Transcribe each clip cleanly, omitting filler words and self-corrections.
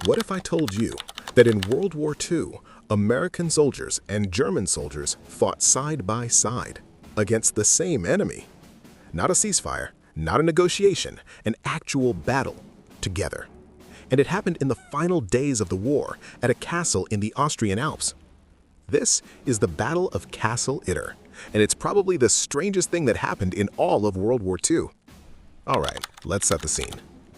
What if I told you that in World War II, American soldiers and German soldiers fought side by side against the same enemy? Not a ceasefire, not a negotiation, an actual battle together. And it happened in the final days of the war at a castle in the Austrian Alps. This is the Battle of Castle Itter, and it's probably the strangest thing that happened in all of World War II. All right, let's set the scene.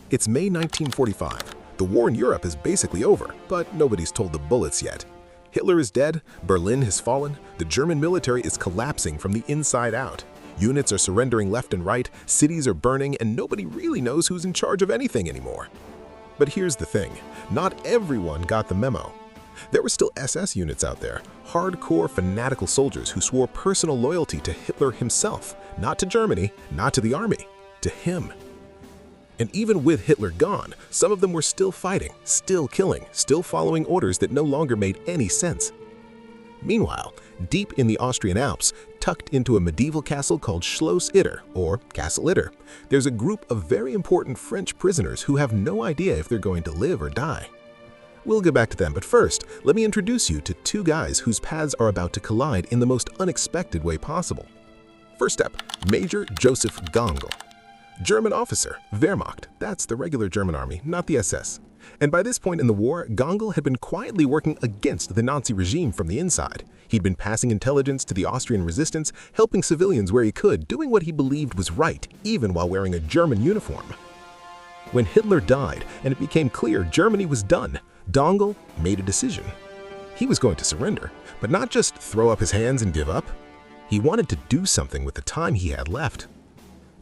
It's May 1945. The war in Europe is basically over, but nobody's told the bullets yet. Hitler is dead, Berlin has fallen, the German military is collapsing from the inside out. Units are surrendering left and right, cities are burning, and nobody really knows who's in charge of anything anymore. But here's the thing, not everyone got the memo. There were still SS units out there, hardcore fanatical soldiers who swore personal loyalty to Hitler himself, not to Germany, not to the army, to him. And even with Hitler gone, some of them were still fighting, still killing, still following orders that no longer made any sense. Meanwhile, deep in the Austrian Alps, tucked into a medieval castle called Schloss Itter, or Castle Itter, there's a group of very important French prisoners who have no idea if they're going to live or die. We'll get back to them, but first, let me introduce you to two guys whose paths are about to collide in the most unexpected way possible. First up, Major Joseph Gangl. German officer, Wehrmacht, that's the regular German army, not the SS. And by this point in the war, Gangl had been quietly working against the Nazi regime from the inside. He'd been passing intelligence to the Austrian resistance, helping civilians where he could, doing what he believed was right, even while wearing a German uniform. When Hitler died and it became clear Germany was done, Gangl made a decision. He was going to surrender, but not just throw up his hands and give up. He wanted to do something with the time he had left.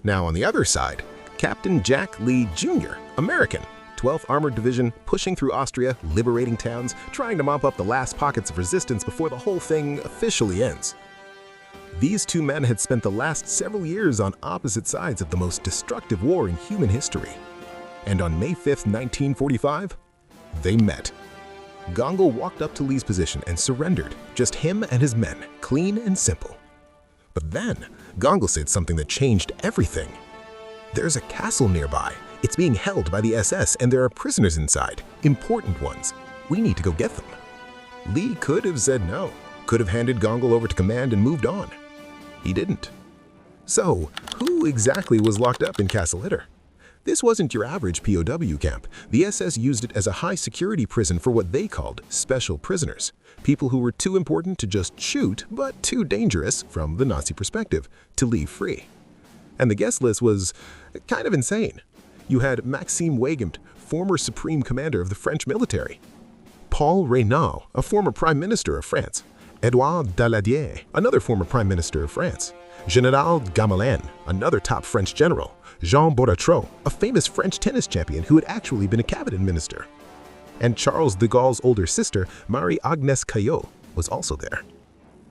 Now on the other side, Captain Jack Lee Jr., American, 12th Armored Division, pushing through Austria, liberating towns, trying to mop up the last pockets of resistance before the whole thing officially ends. These two men had spent the last several years on opposite sides of the most destructive war in human history. And on May 5th, 1945, they met. Gangl walked up to Lee's position and surrendered, just him and his men, clean and simple. But then, Gangl said something that changed everything. There's a castle nearby. It's being held by the SS and there are prisoners inside, important ones. We need to go get them. Lee could have said no, could have handed Gangl over to command and moved on. He didn't. So, who exactly was locked up in Castle Itter? This wasn't your average POW camp. The SS used it as a high-security prison for what they called special prisoners, people who were too important to just shoot, but too dangerous, from the Nazi perspective, to leave free. And the guest list was kind of insane. You had Maxime Weygand, former Supreme Commander of the French military; Paul Reynaud, a former Prime Minister of France; Édouard Daladier, another former Prime Minister of France; General Gamelin, another top French general; Jean Bourratreau, a famous French tennis champion who had actually been a cabinet minister. And Charles de Gaulle's older sister, Marie-Agnès Caillot, was also there.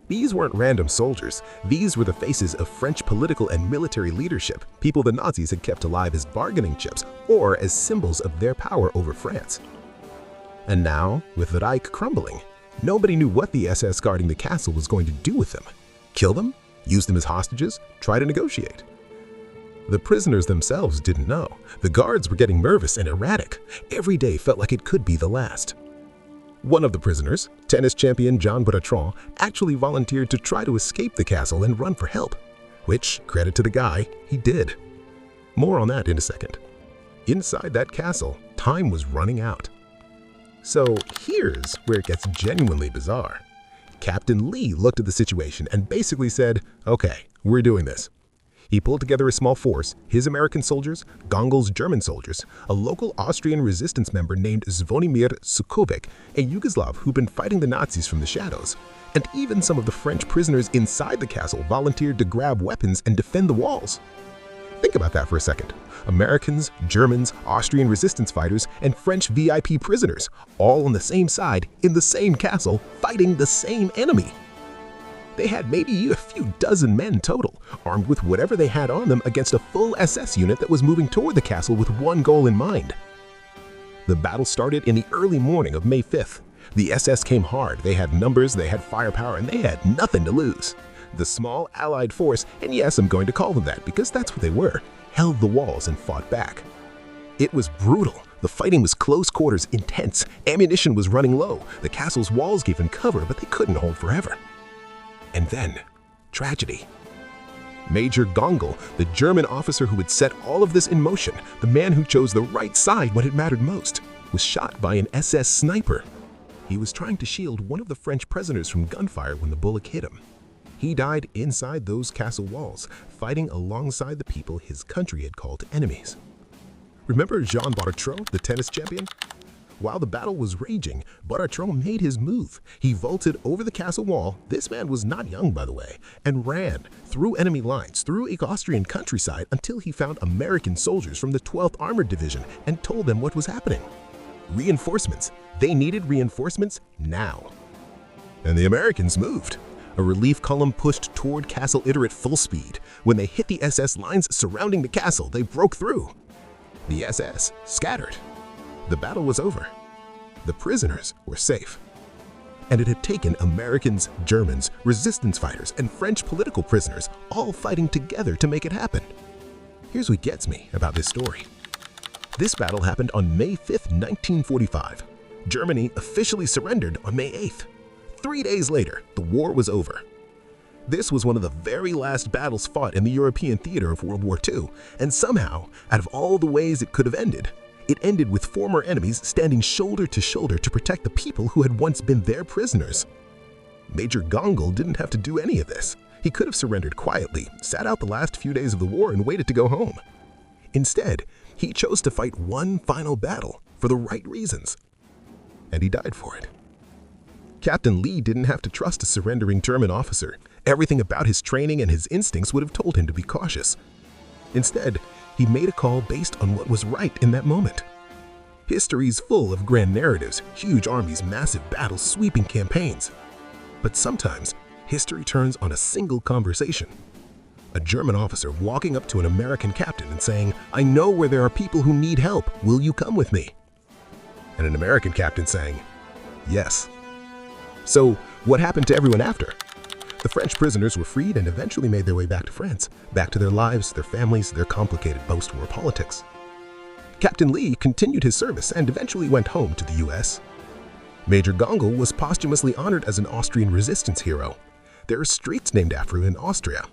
These weren't random soldiers. These were the faces of French political and military leadership, people the Nazis had kept alive as bargaining chips or as symbols of their power over France. And now, with the Reich crumbling, nobody knew what the SS guarding the castle was going to do with them. Kill them? Use them as hostages? Try to negotiate? The prisoners themselves didn't know. The guards were getting nervous and erratic. Every day felt like it could be the last. One of the prisoners, tennis champion Jean Bourratreau, actually volunteered to try to escape the castle and run for help, which, credit to the guy, he did. More on that in a second. Inside that castle, time was running out. So here's where it gets genuinely bizarre. Captain Lee looked at the situation and basically said, "Okay, we're doing this." He pulled together a small force, his American soldiers, Gangl's German soldiers, a local Austrian resistance member named Zvonimir Sukovic, a Yugoslav who'd been fighting the Nazis from the shadows, and even some of the French prisoners inside the castle volunteered to grab weapons and defend the walls. Think about that for a second. Americans, Germans, Austrian resistance fighters, and French VIP prisoners, all on the same side, in the same castle, fighting the same enemy. They had maybe a few dozen men total, armed with whatever they had on them against a full SS unit that was moving toward the castle with one goal in mind. The battle started in the early morning of May 5th. The SS came hard. They had numbers, they had firepower, and they had nothing to lose. The small Allied force, and yes, I'm going to call them that because that's what they were, held the walls and fought back. It was brutal. The fighting was close quarters, intense. Ammunition was running low. The castle's walls gave them cover, but they couldn't hold forever. And then, tragedy. Major Gongol, the German officer who had set all of this in motion, the man who chose the right side when it mattered most, was shot by an SS sniper. He was trying to shield one of the French prisoners from gunfire when the bullet hit him. He died inside those castle walls, fighting alongside the people his country had called enemies. Remember Jean Boulatruelle, the tennis champion? While the battle was raging, Boulatruelle made his move. He vaulted over the castle wall, this man was not young by the way, and ran through enemy lines, through Austrian countryside until he found American soldiers from the 12th Armored Division and told them what was happening. Reinforcements. They needed reinforcements now. And the Americans moved. A relief column pushed toward Castle Itter at full speed. When they hit the SS lines surrounding the castle, they broke through. The SS scattered. The battle was over. The prisoners were safe. And it had taken Americans, Germans, resistance fighters, and French political prisoners all fighting together to make it happen. Here's what gets me about this story. This battle happened on May 5th, 1945. Germany officially surrendered on May 8th. 3 days later, the war was over. This was one of the very last battles fought in the European theater of World War II, and somehow, out of all the ways it could have ended, it ended with former enemies standing shoulder to shoulder to protect the people who had once been their prisoners. Major Gongol didn't have to do any of this. He could have surrendered quietly, sat out the last few days of the war, and waited to go home. Instead, he chose to fight one final battle for the right reasons, and he died for it. Captain Lee didn't have to trust a surrendering German officer. Everything about his training and his instincts would have told him to be cautious. Instead, he made a call based on what was right in that moment. History's full of grand narratives, huge armies, massive battles, sweeping campaigns. But sometimes, history turns on a single conversation. A German officer walking up to an American captain and saying, "I know where there are people who need help. Will you come with me?" And an American captain saying, "Yes." So, what happened to everyone after? The French prisoners were freed and eventually made their way back to France, back to their lives, their families, their complicated post-war politics. Captain Lee continued his service and eventually went home to the US. Major Gongol was posthumously honored as an Austrian resistance hero. There are streets named after him in Austria.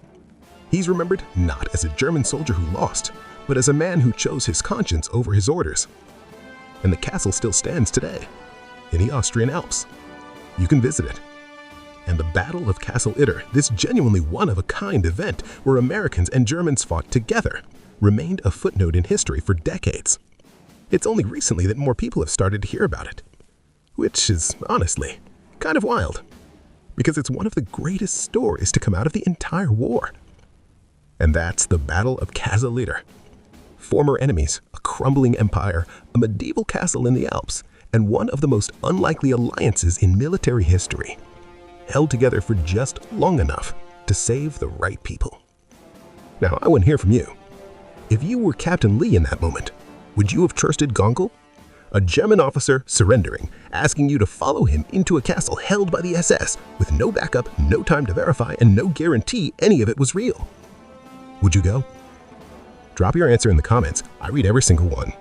He's remembered not as a German soldier who lost, but as a man who chose his conscience over his orders. And the castle still stands today, in the Austrian Alps. You can visit it. And the Battle of Castle Itter, this genuinely one-of-a-kind event where Americans and Germans fought together, remained a footnote in history for decades. It's only recently that more people have started to hear about it, which is, honestly, kind of wild, because it's one of the greatest stories to come out of the entire war. And that's the Battle of Castle Itter. Former enemies, a crumbling empire, a medieval castle in the Alps, and one of the most unlikely alliances in military history, held together for just long enough to save the right people. Now, I want to hear from you. If you were Captain Lee in that moment, would you have trusted Gongol? A German officer surrendering, asking you to follow him into a castle held by the SS with no backup, no time to verify, and no guarantee any of it was real. Would you go? Drop your answer in the comments. I read every single one.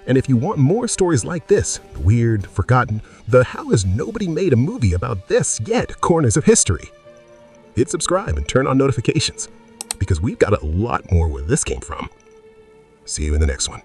And if you want more stories like this, the weird, forgotten, the how has nobody made a movie about this yet corners of history, hit subscribe and turn on notifications, because we've got a lot more where this came from. See you in the next one.